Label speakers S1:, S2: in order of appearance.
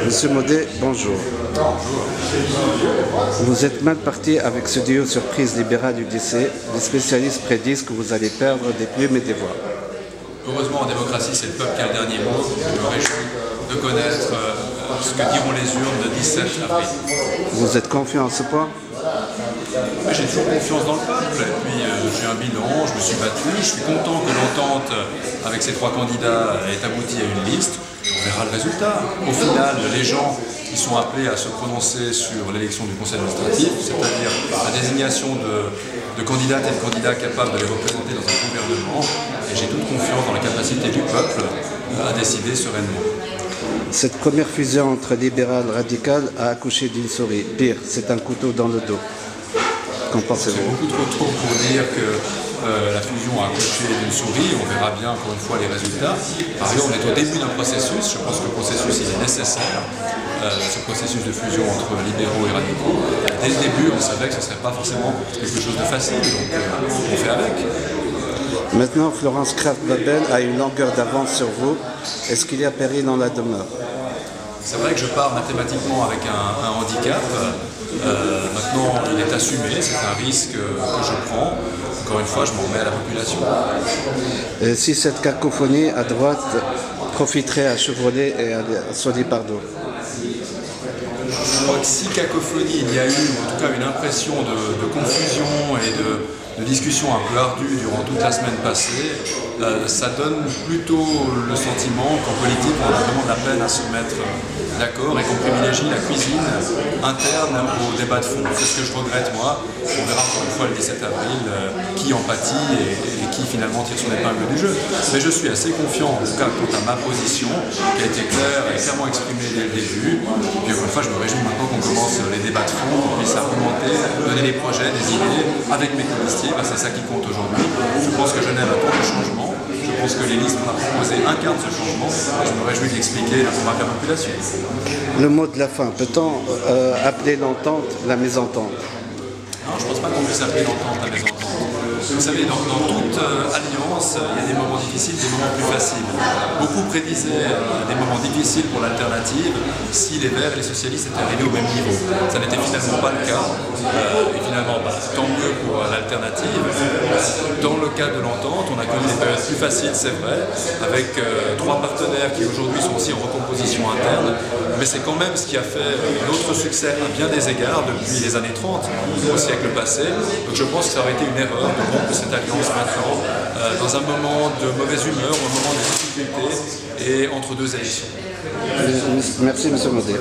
S1: Monsieur Maudet, bonjour. Vous êtes mal parti avec ce duo surprise libéral UDC. Les spécialistes prédisent que vous allez perdre des plumes et des voix.
S2: Heureusement, en démocratie, c'est le peuple qui a le dernier mot. Je me réjouis de connaître ce que diront les urnes de 17 avril.
S1: Vous êtes confiant à ce point?
S2: J'ai toujours confiance dans le peuple. Et puis, j'ai un bilan, je me suis battu. Je suis content que l'entente avec ces trois candidats ait abouti à une liste. On verra le résultat. Au final, les gens qui sont appelés à se prononcer sur l'élection du conseil administratif, c'est-à-dire la désignation de candidates et de candidats capables de les représenter dans un gouvernement. Et j'ai toute confiance dans la capacité du peuple à décider sereinement.
S1: Cette première fusion entre libéral et radical a accouché d'une souris. Pire, c'est un couteau dans le dos. Qu'en pensez-vous?
S2: C'est beaucoup trop tôt pour dire que la fusion a accouché d'une souris. On verra bien encore une fois les résultats. Par ailleurs, on est au début d'un processus. Je pense que le processus il est nécessaire. Ce processus de fusion entre libéraux et radicaux. Dès le début, on savait que ce ne serait pas forcément quelque chose de facile. Donc on fait avec.
S1: Maintenant, Florence Kraft-Babel a une longueur d'avance sur vous. Est-ce qu'il y a péril dans la demeure?
S2: C'est vrai que je pars mathématiquement avec un handicap. Maintenant, il est assumé, c'est un risque que je prends. Encore une fois, je m'en remets à la population.
S1: Si cette cacophonie à droite profiterait à Chevrolet et à Soli Pardo?
S2: Je crois que si cacophonie il y a eu, en tout cas une impression de confusion et de discussion un peu ardue durant toute la semaine passée, ça donne plutôt le sentiment qu'en politique on a vraiment de la peine à se mettre d'accord et qu'on privilégie la cuisine interne au débat de fond. C'est ce que je regrette moi. On verra encore une fois le 17 avril qui en pâtit et qui finalement tire son épingle du jeu. Mais je suis assez confiant en tout cas quant à ma position qui a été claire et clairement exprimée dès le début. Puis encore une fois je me réjouis maintenant qu'on commence les débats de fond, qu'on puisse argumenter, donner des projets, des idées avec mes colistiers. C'est ça qui compte aujourd'hui. Je pense que Genève attend le changement. Je pense que les listes qu'on a proposées incarnent ce changement. Et je me réjouis de l'expliquer pour ma population.
S1: Le mot de la fin, peut-on appeler l'entente la mésentente?
S2: Non, je ne pense pas qu'on puisse appeler l'entente la mésentente. Vous savez, dans toute alliance, il y a des moments difficiles, des moments plus faciles. Beaucoup prédisaient des moments difficiles pour l'alternative si les Verts et les socialistes étaient arrivés au même niveau. Ça n'était finalement pas le cas. Et finalement, tant mieux pour l'alternative. Dans le cas de l'entente, on a connu des périodes plus faciles, c'est vrai, avec trois partenaires qui aujourd'hui sont aussi en recomposition interne. Mais c'est quand même ce qui a fait notre succès à bien des égards depuis les années 30, au siècle passé. Donc je pense que ça aurait été une erreur de rompre cette alliance maintenant, dans un moment de mauvaise humeur, un moment de difficulté et entre deux élections.
S1: Merci, M. Maudet.